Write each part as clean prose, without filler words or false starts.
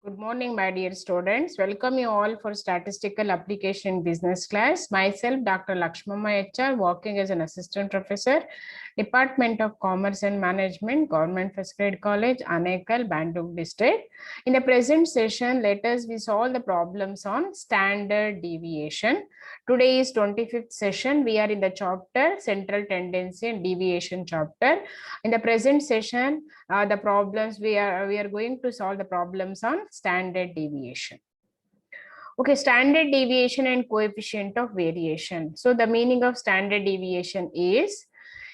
Good morning, my dear students. Welcome you all for Statistical Application in Business class. Myself, Dr. Lakshmama HR, working as an assistant professor, Department of Commerce and Management, Government First Grade College, Anekal, Bandung District. In the present session, let us we solve the problems on standard deviation. Today is 25th session. We are in the chapter Central Tendency and Deviation chapter. In the present session, the problems we are going to solve the problems on standard deviation. Okay, standard deviation and coefficient of variation. So the meaning of standard deviation is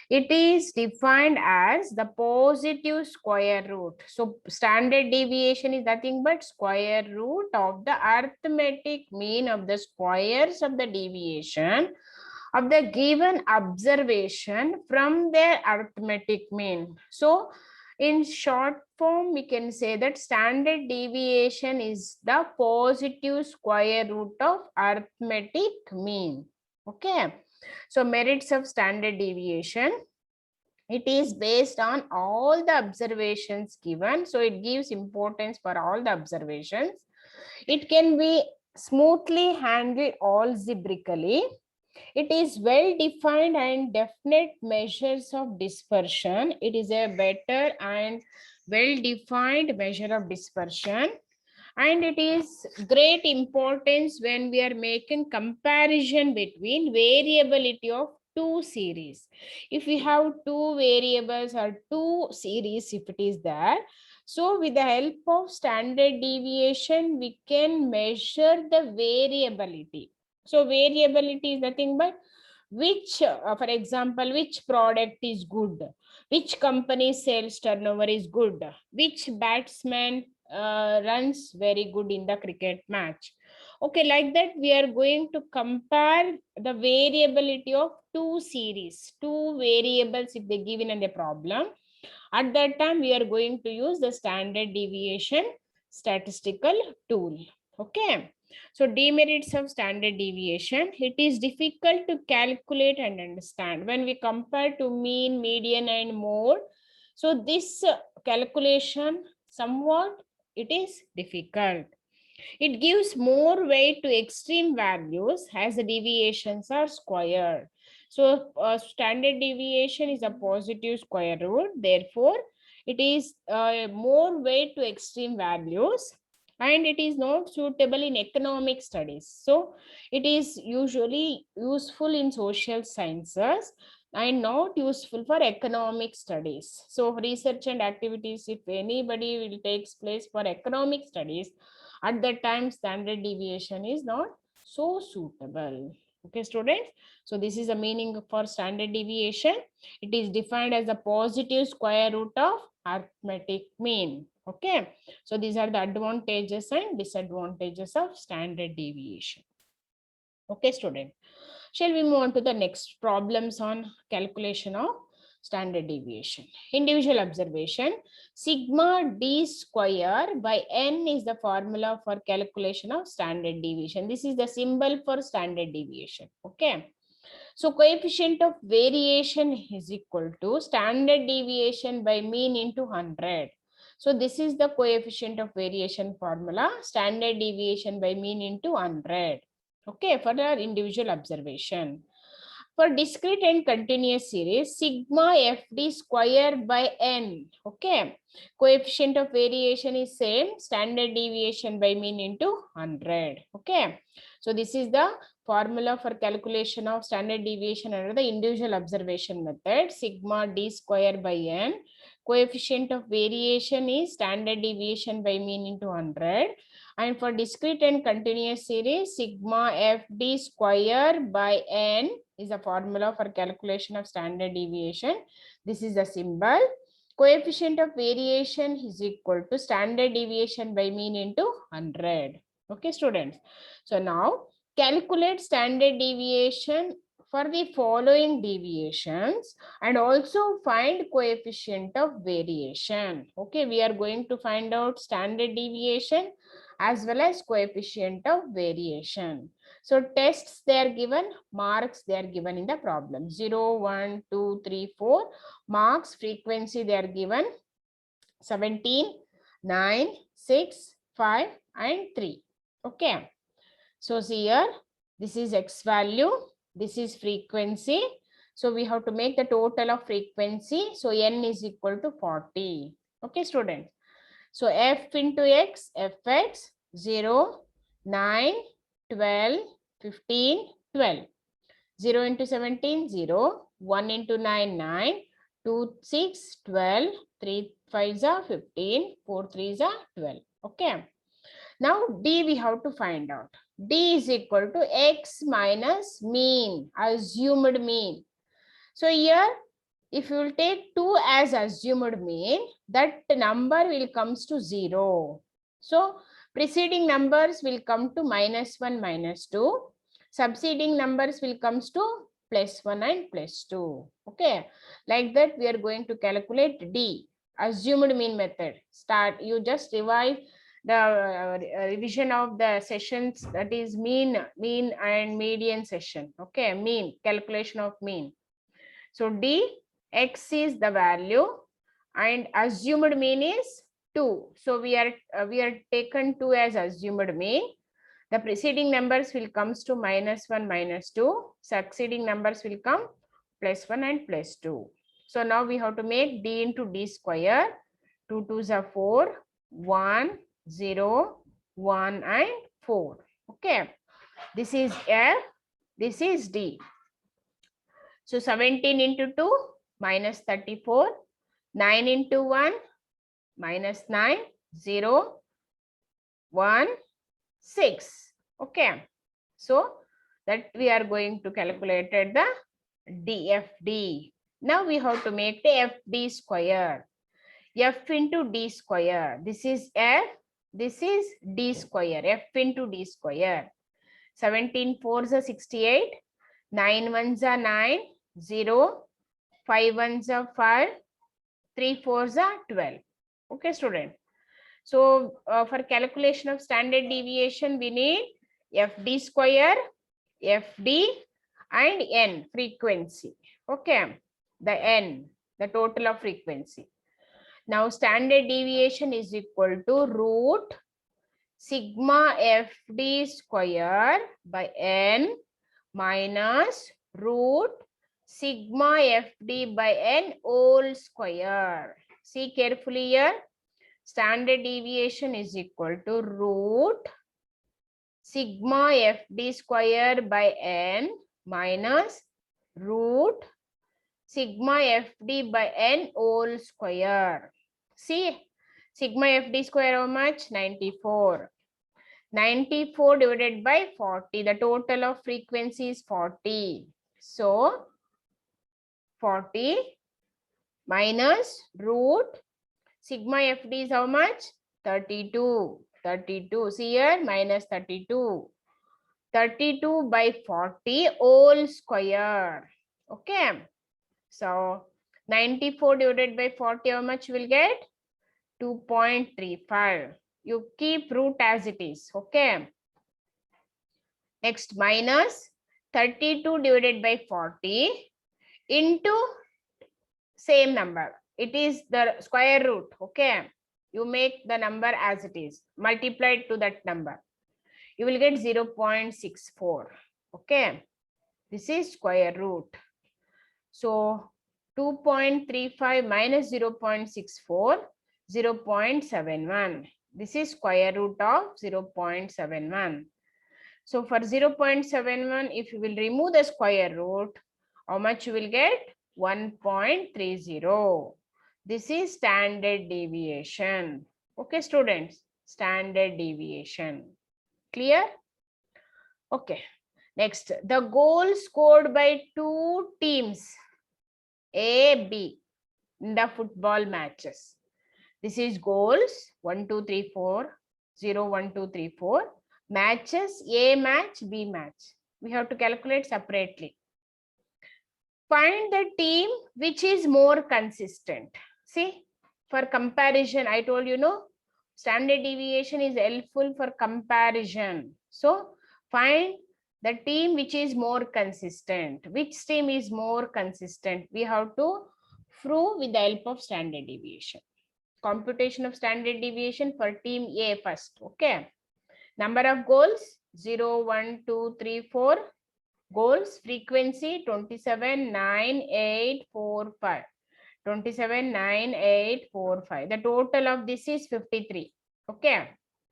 it is defined as the positive square root. So standard deviation is nothing but square root of the arithmetic mean of the squares of the deviation of the given observation from their arithmetic mean. So in short form, we can say that standard deviation is the positive square root of arithmetic mean. Okay. So merits of standard deviation. It is based on all the observations given. So it gives importance for all the observations. It can be smoothly handled algebraically. It is well defined and definite measures of dispersion. It is a better and well defined measure of dispersion. And it is great importance when we are making comparison between variability of two series. If we have two variables or two series, if it is there, so with the help of standard deviation, we can measure the variability. So variability is nothing but which, for example, which product is good, which company's sales turnover is good, which batsman runs very good in the cricket match. Okay, like that we are going to compare the variability of two series, two variables if they given in the problem. At that time, we are going to use the standard deviation statistical tool. Okay. So demerits of standard deviation, it is difficult to calculate and understand when we compare to mean, median and mode. So this calculation somewhat it is difficult. It gives more weight to extreme values as the deviations are squared. So standard deviation is a positive square root. Therefore, it is more weight to extreme values and it is not suitable in economic studies. So it is usually useful in social sciences and not useful for economic studies. So research and activities, if anybody will takes place for economic studies, at that time standard deviation is not so suitable. Okay, students. So this is the meaning for standard deviation. It is defined as a positive square root of arithmetic mean. Okay. So these are the advantages and disadvantages of standard deviation. Okay, student. Shall we move on to the next problems on calculation of standard deviation? Individual observation. Sigma d square by n is the formula for calculation of standard deviation. This is the symbol for standard deviation. Okay. So coefficient of variation is equal to standard deviation by mean into 100. So this is the coefficient of variation formula, standard deviation by mean into 100. Okay, for our individual observation. For discrete and continuous series, sigma fd square by n. Okay, coefficient of variation is same, standard deviation by mean into 100. Okay, so this is the formula for calculation of standard deviation under the individual observation method. Sigma d square by n. Coefficient of variation is standard deviation by mean into 100. And for discrete and continuous series, sigma fd square by n is a formula for calculation of standard deviation. This is the symbol. Coefficient of variation is equal to standard deviation by mean into 100. Okay, students. So now calculate standard deviation for the following deviations and also find coefficient of variation. Okay, we are going to find out standard deviation as well as coefficient of variation. So tests they are given, marks they are given in the problem. 0, 1, 2, 3, 4. Marks frequency they are given 17, 9, 6, 5 and 3. Okay. So see here, this is X value, this is frequency. So we have to make the total of frequency. So N is equal to 40. Okay, students. So F into X, Fx 0, 9, 12, 15, 12. 0 into 17, 0. 1 into 9, 9. 2, 6, 12. 3, 5 are 15. 4, 3 are 12. Okay. Now D we have to find out. D is equal to X minus mean, assumed mean. So here, if you will take 2 as assumed mean, that number will comes to 0. So preceding numbers will come to -1, -2. Succeeding numbers will comes to +1 and +2. Okay. Like that, we are going to calculate D, assumed mean method. Start, you just revise the revision of the sessions, that is mean and median session. Okay, mean, calculation of mean. So D, X is the value and assumed mean is 2. So we are taken 2 as assumed mean. The preceding numbers will comes to -1, -2. Succeeding numbers will come +1 and +2. So now we have to make D into D square. 2 2s are 4, 1, 0, 1 and 4. Okay. This is F, this is D. So 17 into 2, -34. 9 into 1, -9. 0, 1, 6. Okay. So that we are going to calculate the DFD. Now we have to make the FD square. F into D square. This is F, this is D square. F into D square. 17 4s are 68. 9 1s are 9. 0. 5 1s are 5. 3 4s are 12. Okay, student. So for calculation of standard deviation, we need FD square, FD and N, frequency. Okay, the N, the total of frequency. Now standard deviation is equal to root sigma FD square by N minus root sigma FD by N whole square. See carefully here. Standard deviation is equal to root sigma FD square by N minus root sigma FD by N whole square. See, sigma FD square how much? 94. 94 divided by 40. The total of frequency is 40. So, 40 minus root sigma FD is how much? 32. 32. See here, minus 32. 32 by 40 whole square. Okay. So 94 divided by 40, how much you will get? 2.35. You keep root as it is. Okay. Next, minus 32 divided by 40 into same number. It is the square root. Okay. You make the number as it is. Multiplied to that number. You will get 0.64. Okay. This is square root. So 2.35 minus 0.64, 0.71. This is square root of 0.71. So for 0.71, if you will remove the square root, how much you will get? 1.30. This is standard deviation. Okay, students, standard deviation. Clear? Okay. Next, the goal scored by two teams, A, B, in the football matches. This is goals 1, 2, 3, 4, 0, 1, 2, 3, 4. Matches, A match, B match. We have to calculate separately. Find the team which is more consistent. See, for comparison, I told you, no, standard deviation is helpful for comparison. So, find the team which is more consistent. Which team is more consistent? We have to prove with the help of standard deviation. Computation of standard deviation for team A first. Okay. Number of goals 0, 1, 2, 3, 4. Goals frequency 27, 9, 8, 4, 5. 27, 9, 8, 4, 5. The total of this is 53. Okay.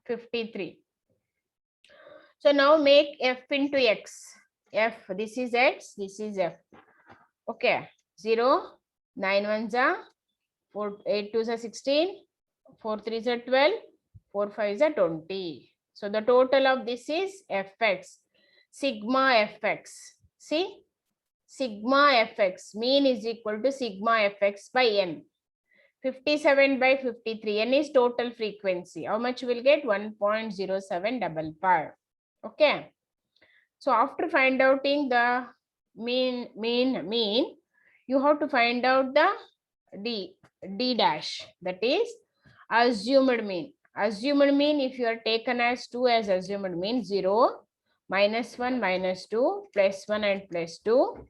53. So now make F into X. F, this is X, this is F. Okay. 0, 9 1s are 4, 8 2s are 16, 4 3s are 12, 4 5s are 20. So the total of this is Fx, sigma Fx. See, sigma Fx, mean is equal to sigma Fx by n. 57 by 53, n is total frequency. How much will get? 1.0755. Okay. So after find outing the mean, you have to find out the D dash, that is assumed mean. Assumed mean, if you are taken as 2 as assumed mean, 0, minus 1, minus 2, plus 1 and plus 2.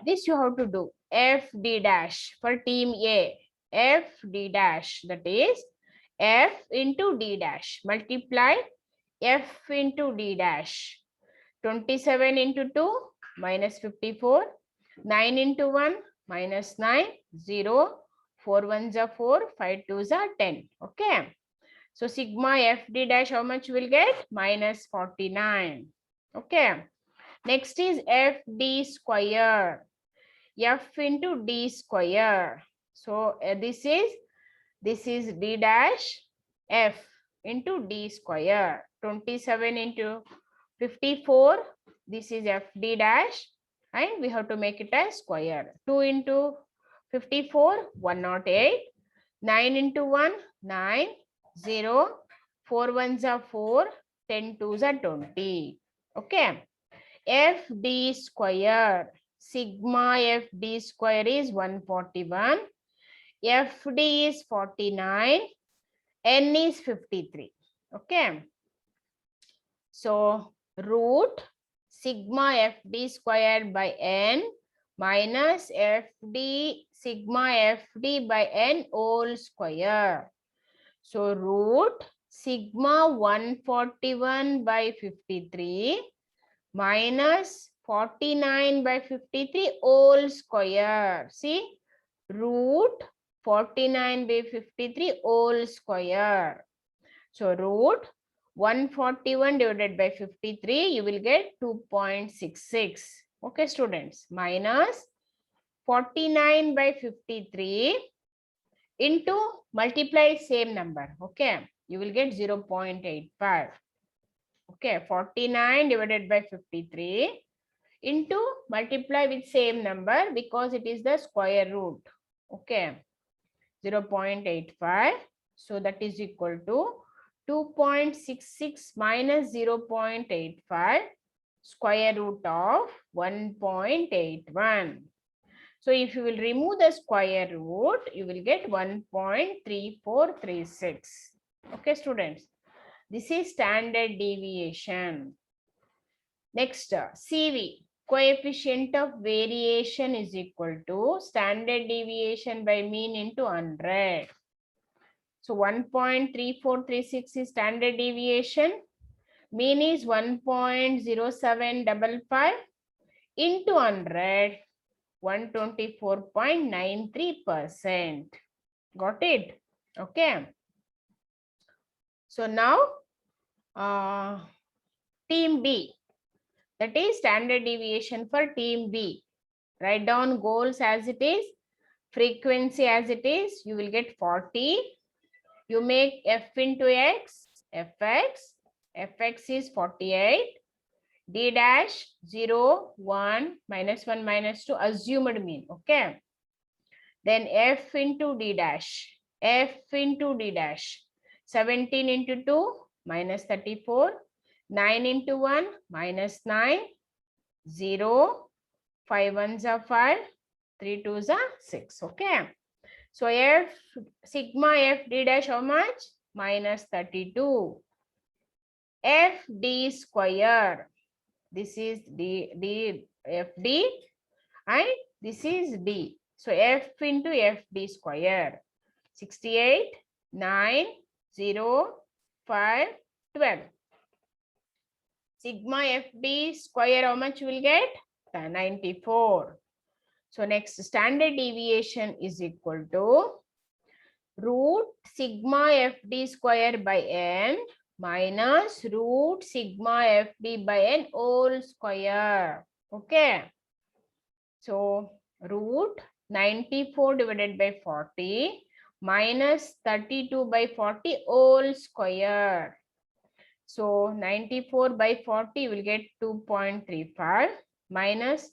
This you have to do. F D dash for team A. F D dash, that is F into D dash. Multiply F into D dash. 27 into 2 minus 54. 9 into 1 minus 9. 0. 4 1s are 4. 5 2s are 10. Okay. So sigma F D dash, how much will get? Minus 49. Okay. Next is F D square. F into D square. So this is D dash F into D square. 27 into 54. This is F D dash, and we have to make it as square. 2 into 54, 108. 9 into 1, 9. 0. 4 1s are 4. 10 2s are 20. Okay. F D square. Sigma F D square is 141. F D is 49. N is 53. Okay. So root sigma F D square by N minus F D sigma F D by N whole square. So root sigma 141 by 53 minus 49 by 53 whole square. See, root 49 by 53 whole square. So root 141 divided by 53, you will get 2.66. Okay, students, minus 49 by 53 into multiply same number. Okay, you will get 0.85. Okay, 49 divided by 53 into multiply with same number because it is the square root. Okay, 0.85. So that is equal to 2.66 minus 0.85 square root of 1.81. So if you will remove the square root, you will get 1.3436. Okay, students. This is standard deviation. Next, CV, coefficient of variation is equal to standard deviation by mean into 100. So 1.3436 is standard deviation. Mean is 1.0755 into 100, 124.93%. Got it? Okay. So now team B, that is standard deviation for team B. Write down goals as it is, frequency as it is. You will get 40. You make F into X, Fx. Fx is 48. D dash 0, 1, minus 1, minus 2, assumed mean. Okay. Then F into D dash. F into D dash. 17 into 2, minus 34. 9 into 1, minus 9. 0. 5 1s are 5. 3 2s are 6. Okay. So F sigma F D dash how much? Minus 32. F D square. This is D F D and this is D. So F into F D square. 68 9, 0, 5, 12. Sigma FD square, how much you will get? 94. So next, standard deviation is equal to root sigma FD square by n minus root sigma FD by n whole square. Okay. So root 94 divided by 40 minus 32 by 40 whole square. So 94 by 40 will get 2.35 minus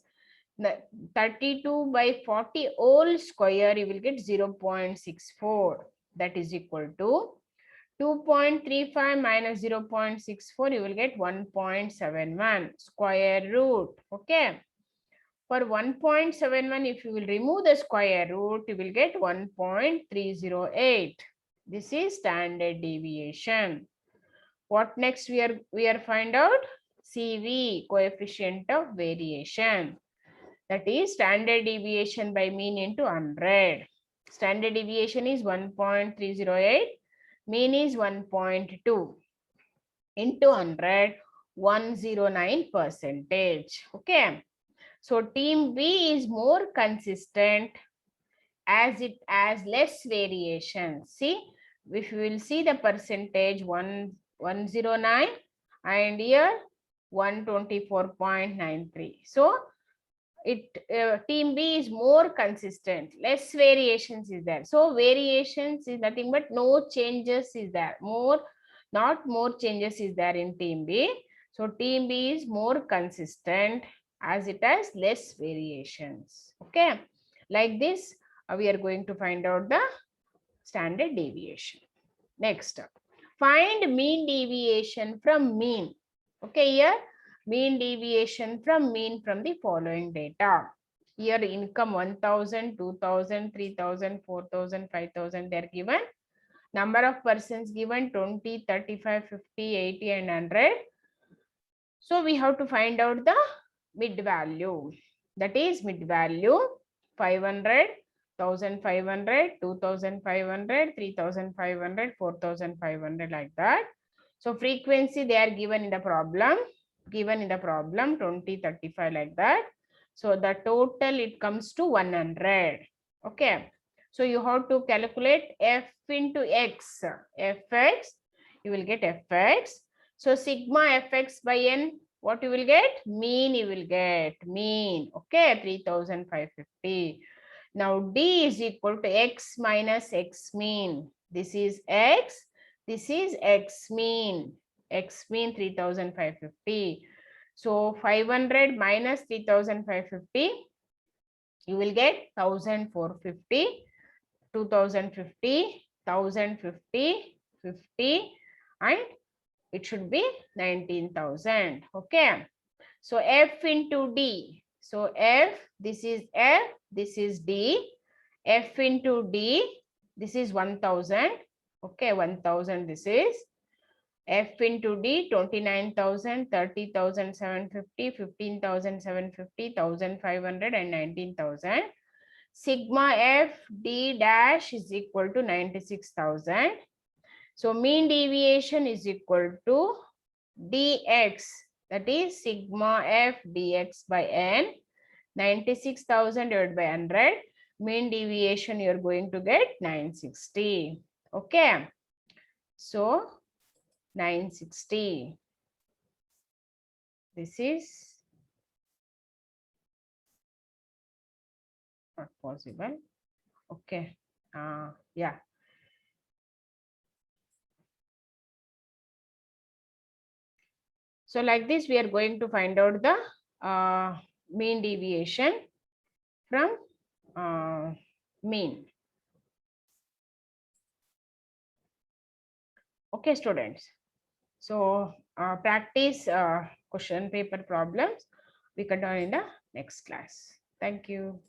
32 by 40 whole square, you will get 0.64. That is equal to 2.35 minus 0.64, you will get 1.71 square root. Okay. For 1.71, if you will remove the square root, you will get 1.308. This is standard deviation. What next we are find out? CV, coefficient of variation. That is standard deviation by mean into 100. Standard deviation is 1.308. Mean is 1.2 into 100, 109%. Okay. So team B is more consistent as it has less variation. See, if you will see the percentage 109 and here 124.93. So team B is more consistent, less variations is there. So variations is nothing but no changes is there. Not more changes is there in team B. So team B is more consistent as it has less variations. Okay. Like this, we are going to find out the standard deviation. Next, find mean deviation from mean. Okay, here mean deviation from mean from the following data. Here income 1,000, 2,000, 3,000, 4,000, 5,000 they are given. Number of persons given 20, 35, 50, 80 and 100. So we have to find out the mid value. That is mid value 500, 1,500, 2,500, 3,500, 4,500 like that. So frequency they are given in the problem. 20, 35 like that. So the total it comes to 100. Okay. So you have to calculate f into x. Fx, you will get fx. So sigma fx by n, what you will get? Mean you will get. Mean. Okay, 3,550. Now D is equal to x minus x mean. This is x. This is x mean. X mean 3,550. So 500 minus 3,550, you will get 1,450, 2,050, 1,050, 50, and it should be 19,000. Okay. So F into D. So F, this is F, this is D. F into D, this is 1,000. Okay, 1,000 this is. F into D, 29,000, 30,750, 15,750, 1,500 and 19,000. Sigma F D dash is equal to 96,000. So mean deviation is equal to dx, that is sigma F dx by n. 96,000 divided by 100. Mean deviation you are going to get 960. Okay. So 960. This is not possible. Okay. Yeah. So like this, we are going to find out the mean deviation from mean. Okay, students. So practice question paper problems we continue in the next class. Thank you.